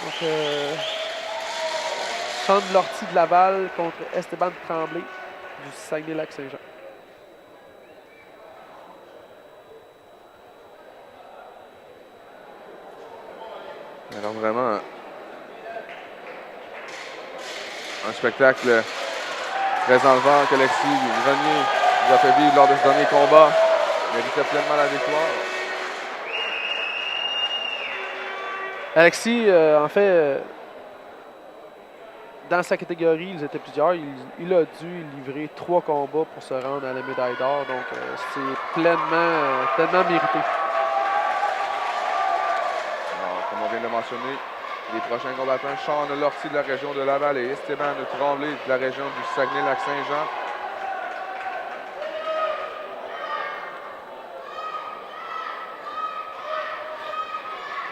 Donc, Sean Lortie de Laval contre Esteban Tremblay du Saguenay-Lac-Saint-Jean. Alors vraiment, un spectacle très enlevant qu'Alexis Grenier nous a fait vivre lors de ce dernier combat. Il méritait pleinement la victoire. Alexis, en fait, dans sa catégorie, ils étaient plusieurs. Il a dû livrer 3 combats pour se rendre à la médaille d'or. Donc, c'est pleinement mérité. Alors, comme on vient de le mentionner, les prochains combattants, Sean Lortie de la région de Laval et Esteban Tremblay de la région du Saguenay-Lac-Saint-Jean.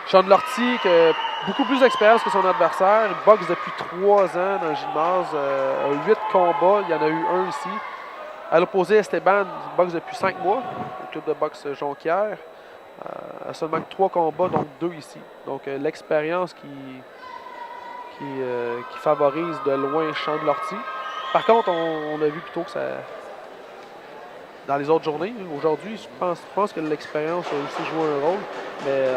Sean Lortie, qui a beaucoup plus d'expérience que son adversaire, il boxe depuis 3 ans dans le gymnase, a 8 combats, il y en a eu un ici. À l'opposé, Esteban boxe depuis 5 mois, au club de boxe Jonquière. A seulement que 3 combats, donc 2 ici. Donc l'expérience qui favorise de loin Sean Lortie. Par contre, on a vu plutôt que ça... Dans les autres journées, aujourd'hui, je pense que l'expérience a aussi joué un rôle, mais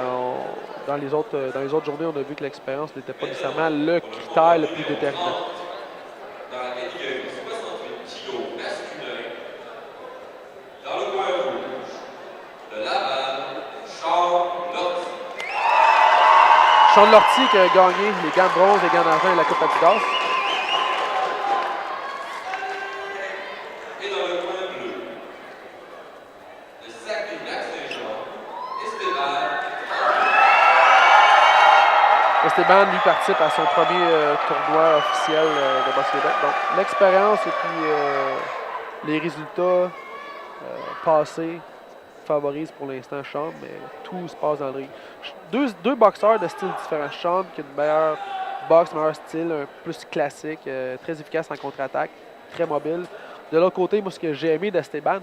dans les autres journées, on a vu que l'expérience n'était pas nécessairement le critère le plus déterminant. Dans la catégorie 68 kg masculin, dans le coin rouge, de Laval, Sean Lortie. Sean Lortie qui a gagné les gants de bronze, les gants d'argent et la Coupe Adidas. Et dans le coin bleu, de Saguenay-Lac-Saint-Jean, Esteban, lui, participe à son premier tournoi officiel de boxe Québec. Donc, l'expérience et puis les résultats passés favorisent pour l'instant Sean, mais tout se passe dans le ring. Deux boxeurs de styles différents. Sean qui a une meilleure boxe, meilleur style, un plus classique, très efficace en contre-attaque, très mobile. De l'autre côté, moi, ce que j'ai aimé d'Esteban,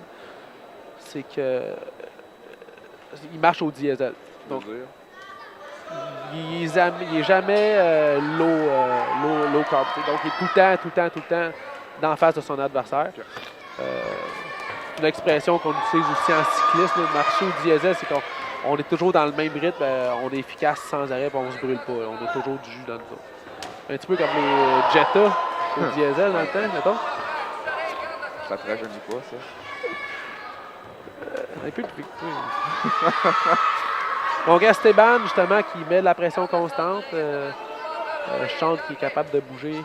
c'est que il marche au diesel. Donc, il est jamais low carb. Donc, il est tout le temps d'en face de son adversaire. Une expression qu'on utilise aussi en cyclisme, marcher au diesel, c'est qu'on est toujours dans le même rythme, on est efficace sans arrêt, puis on se brûle pas. On a toujours du jus dans le dos. Un petit peu comme les Jetta au diesel dans le temps, mettons. Ça te rajeunit pas, ça? Un peu plus. Donc, Esteban, justement, qui met de la pression constante. Sean qui est capable de bouger.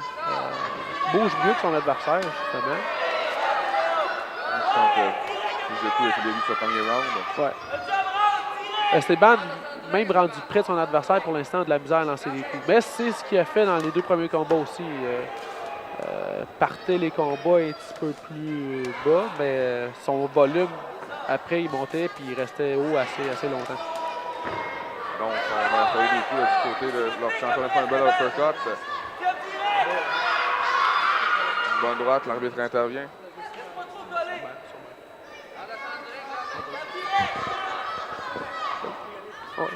Bouge mieux que son adversaire, justement. Plus de coups depuis le début de ce premier round. Ouais. Esteban, même rendu près de son adversaire, pour l'instant, a de la misère à lancer des coups. Mais c'est ce qu'il a fait dans les 2 premiers combats aussi. Partait les combats un petit peu plus bas, mais son volume, après, il montait puis il restait haut assez longtemps. Donc, on a fait des coups là, du côté de leur champion de un bel uppercut. Une bonne droite, l'arbitre intervient. Oh,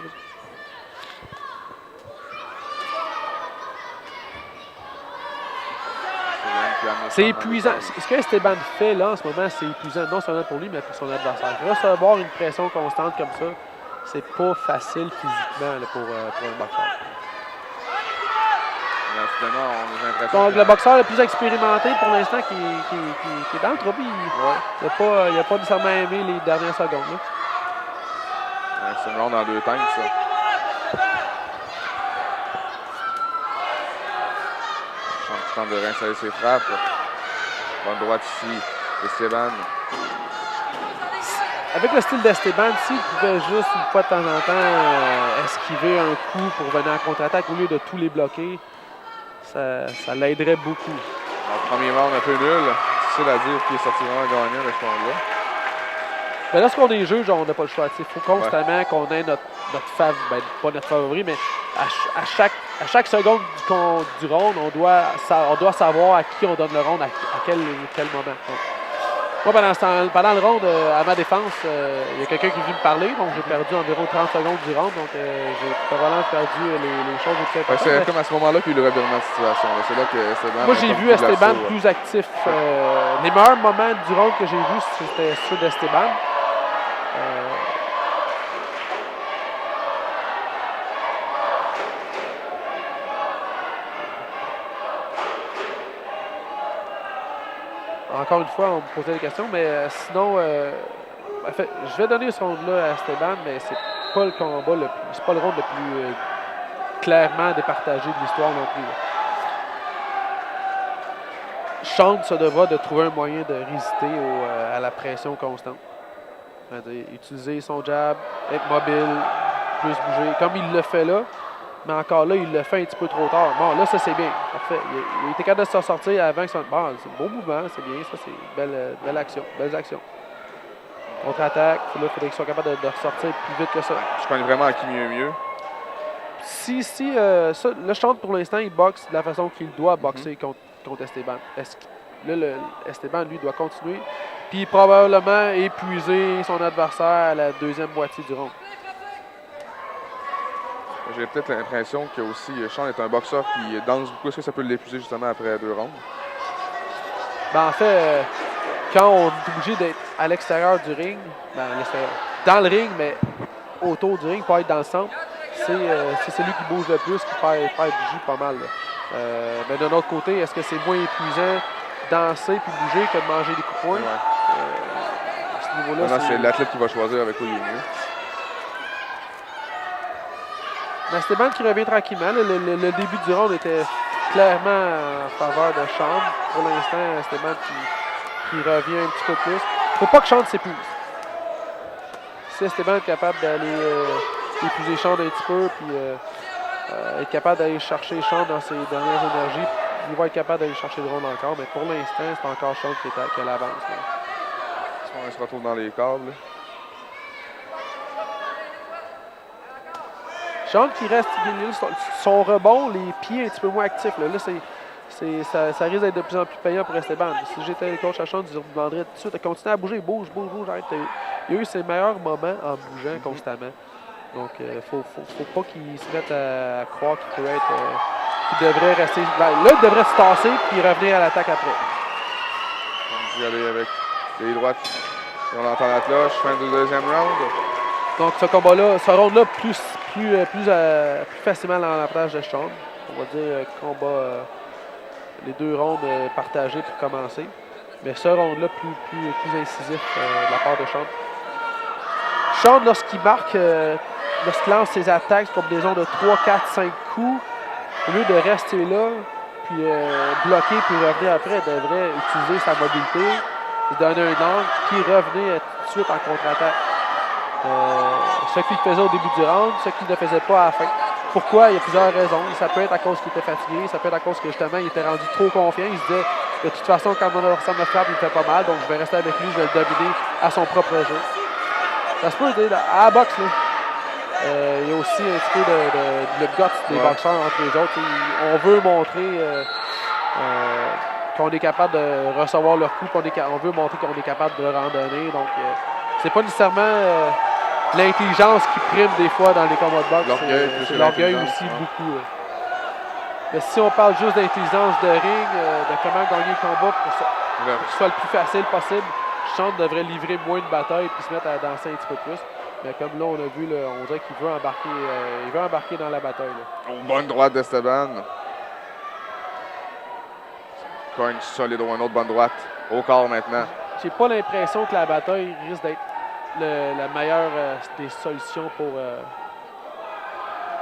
c'est épuisant. Ce que Esteban fait là en ce moment, c'est épuisant, non seulement pour lui, mais pour son adversaire. Recevoir une pression constante comme ça, c'est pas facile physiquement là, pour un boxeur. Donc, le boxeur le plus expérimenté pour l'instant qui est dans le trou, il n'a pas nécessairement aimé les dernières secondes. C'est une ronde en 2 temps, ça. Champ de rincer ses frappes. Bonne droite ici, Esteban. Avec le style d'Esteban, s'il pouvait juste une fois de temps en temps esquiver un coup pour venir en contre-attaque au lieu de tous les bloquer, ça l'aiderait beaucoup. Le premier round un peu nul. Difficile à dire qui est sorti vraiment gagnant de ce combat-là. Mais lorsqu'on est juge, on n'a pas le choix. Il faut constamment qu'on ait notre favori, pas notre favori, mais à chaque seconde du round, on doit savoir à qui on donne le round à quel moment. Donc, Moi, pendant le round, à ma défense, il y a quelqu'un qui est venu me parler, donc j'ai perdu environ 30 secondes du round, donc j'ai probablement perdu les choses les plus importantes. C'est comme à ce moment-là qu'il y a eu le revirement de situation. C'est là que Esteban. Moi, j'ai vu Esteban plus actif. Les meilleurs moments du round que j'ai vus, c'était ceux d'Esteban. Encore une fois, on me posait des questions, mais sinon, en fait, je vais donner ce round-là à Esteban, mais c'est pas le combat, c'est pas le round le plus clairement départagé de l'histoire non plus. Sean se devra de trouver un moyen de résister à la pression constante. C'est-à-dire utiliser son jab, être mobile, plus bouger, comme il le fait là. Mais encore là, il le fait un petit peu trop tard. Bon, là, ça, c'est bien. Parfait. Il était capable de s'en sortir avant que son... Bon, c'est un beau mouvement, c'est bien. Ça, c'est une belle action. Belles actions. Contre-attaque. Là, il faudrait qu'il soit capable de ressortir plus vite que ça. Je connais vraiment à qui mieux. Ça, le Sean, pour l'instant, il boxe de la façon qu'il doit boxer contre Esteban. Esteban, lui, doit continuer. Puis probablement épuiser son adversaire à la deuxième moitié du round. J'ai peut-être l'impression que aussi Sean est un boxeur qui danse beaucoup. Est-ce que ça peut l'épuiser justement après 2 rounds? Ben, en fait, quand on est obligé d'être à l'extérieur du ring, dans le ring, mais autour du ring, pas être dans le centre, c'est celui qui bouge le plus qui perd du jus pas mal. Mais d'un autre côté, est-ce que c'est moins épuisant danser puis bouger que de manger des coups de poing? Ouais. À ce niveau-là, c'est l'athlète qui va choisir avec quoi il est mieux. Mais Esteban qui revient tranquillement. Le début du round était clairement en faveur de Sean. Pour l'instant, Esteban qui revient un petit peu plus. Il ne faut pas que Sean s'épuise. Si Esteban est capable d'aller épuiser Sean un petit peu, puis être capable d'aller chercher Sean dans ses dernières énergies, il va être capable d'aller chercher le round encore. Mais pour l'instant, c'est encore Sean qui est à l'avance. On se retrouve dans les câbles. Sean qui reste, son rebond, les pieds un petit peu moins actifs. Là, ça risque d'être de plus en plus payant pour Esteban. Si j'étais le coach à Sean, je lui demanderais tout de suite de continuer à bouger, bouge, arrête. Il a eu ses meilleurs moments en bougeant constamment. Donc, faut pas qu'il se mette à croire qu'il peut être, qu'il devrait rester. Là, il devrait se tasser puis revenir à l'attaque après. On dit aller avec les droites. Et on entend la cloche, fin du deuxième round. Donc, ce combat-là, ce round-là, plus facilement dans l'avantage de Sean. On va dire combat, les 2 rounds partagés pour commencer. Mais ce round-là, plus incisif de la part de Sean. Sean, lorsqu'il marque, lorsqu'il lance ses attaques comme des zones de 3, 4, 5 coups, au lieu de rester là, puis bloquer, puis revenir après, il devrait utiliser sa mobilité, se donner un angle, puis revenir tout de suite en contre-attaque. Ce qu'il faisait au début du round, ce qu'il ne faisait pas à la fin. Pourquoi? Il y a plusieurs raisons. Ça peut être à cause qu'il était fatigué, ça peut être à cause que justement il était rendu trop confiant. Il se disait, de toute façon, quand mon adversaire me frappe, il me fait pas mal, donc je vais rester avec lui, je vais le dominer à son propre jeu. Ça se peut dire, à la boxe, là, il y a aussi un petit peu le guts des boxeurs entre les autres. On veut montrer qu'on est capable de recevoir leur coup, on veut montrer qu'on est capable de leur en donner. Donc, c'est pas nécessairement l'intelligence qui prime des fois dans les combats de boxe. C'est l'orgueil aussi beaucoup. Mais si on parle juste d'intelligence de ring, de comment gagner le combat pour que ce soit le plus facile possible, Sean devrait livrer moins de batailles et se mettre à danser un petit peu plus. Mais comme là, on a vu, on dirait qu'il veut embarquer dans la bataille. Là. Bonne droite d'Esteban. Encore une solide ou une autre bonne droite. Au corps maintenant. J'ai pas l'impression que la bataille risque d'être la meilleure des solutions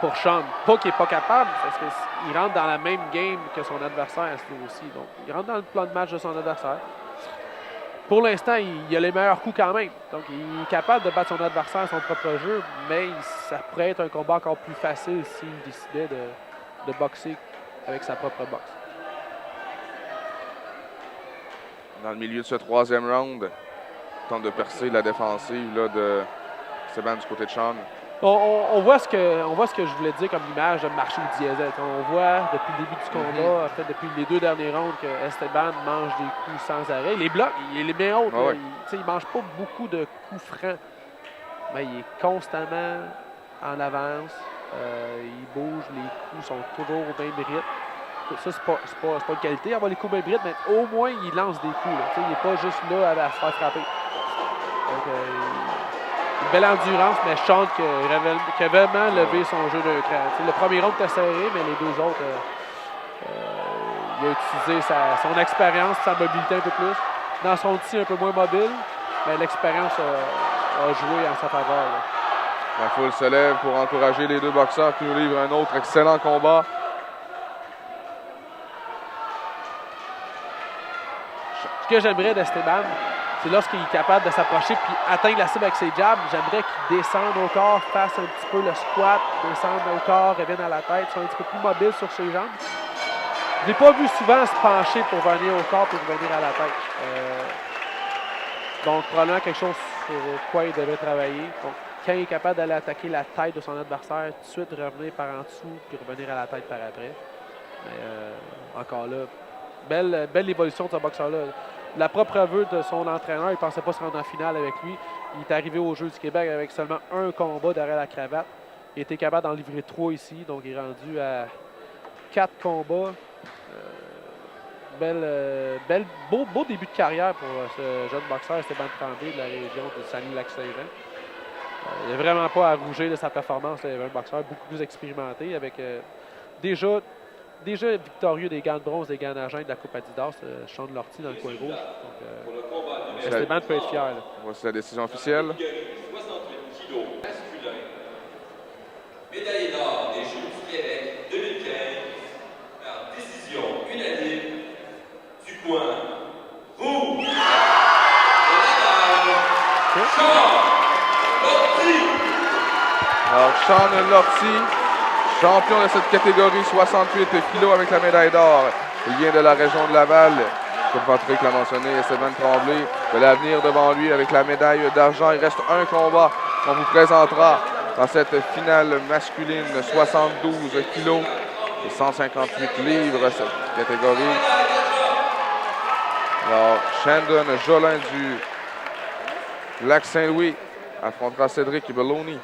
pour Sean. Pas qu'il n'est pas capable, parce qu'il rentre dans la même game que son adversaire à ce niveau aussi. Donc, il rentre dans le plan de match de son adversaire. Pour l'instant, il a les meilleurs coups quand même. Donc, il est capable de battre son adversaire à son propre jeu, mais ça pourrait être un combat encore plus facile s'il décidait de boxer avec sa propre boxe. Dans le milieu de ce 3e round, il tente de percer la défensive là, de Esteban du côté de Sean. On voit ce que je voulais dire comme image de marcher au diesel. On voit depuis le début du combat, en fait depuis les 2 derniers rounds, que Esteban mange des coups sans arrêt. Les blocs, il les met hautes. Ah ouais. Il ne mange pas beaucoup de coups francs. Mais il est constamment en avance. Il bouge, les coups sont toujours au même rythme. Ça, c'est pas une qualité, avoir les coups au même rythme, mais au moins, il lance des coups. Là. Il n'est pas juste là à se faire frapper. Donc, une belle endurance, mais je chante qu'il a vraiment levé son jeu d'un cran. Le premier round était serré, mais les 2 autres, il a utilisé son expérience, sa mobilité un peu plus. Dans son tir un peu moins mobile, mais l'expérience a joué en sa faveur. Là. La foule se lève pour encourager les 2 boxeurs qui nous livrent un autre excellent combat. Ce que j'aimerais d'Esteban, c'est lorsqu'il est capable de s'approcher puis atteindre la cible avec ses jabs, j'aimerais qu'il descende au corps, fasse un petit peu le squat, descende au corps, revienne à la tête, soit un petit peu plus mobile sur ses jambes. Je ne l'ai pas vu souvent se pencher pour venir au corps et revenir à la tête. Donc, probablement quelque chose sur quoi il devait travailler. Donc, quand il est capable d'aller attaquer la tête de son adversaire, tout de suite revenir par en dessous puis revenir à la tête par après. Mais encore là, belle évolution de ce boxeur-là. La propre aveu de son entraîneur, il ne pensait pas se rendre en finale avec lui. Il est arrivé aux Jeux du Québec avec seulement un combat derrière la cravate. Il était capable d'en livrer 3 ici, donc il est rendu à 4 combats. Beau début de carrière pour ce jeune boxeur, Esteban Tremblay de la région de Saguenay-Lac-Saint-Jean. Il n'est vraiment pas à rougir de sa performance. Il est un boxeur beaucoup plus expérimenté avec déjà victorieux des gants de bronze, des gants d'argent de la Coupe Adidas, Sean Lortie dans le coin rouge. Donc, Esteban peut être fier. Là. Voici la décision officielle. 68 kg masculin. Médaillé d'or des Jeux du Québec 2015 par décision unanime du coin rouge. Alors, Sean Lortie, champion de cette catégorie 68 kg avec la médaille d'or. Il vient de la région de Laval. Comme Patrick l'a mentionné, Esteban Tremblay, de l'avenir devant lui avec la médaille d'argent. Il reste un combat qu'on vous présentera dans cette finale masculine 72 kg et 158 livres, cette catégorie. Alors, Shandon Jolin du Lac-Saint-Louis affrontera Cédric Belloni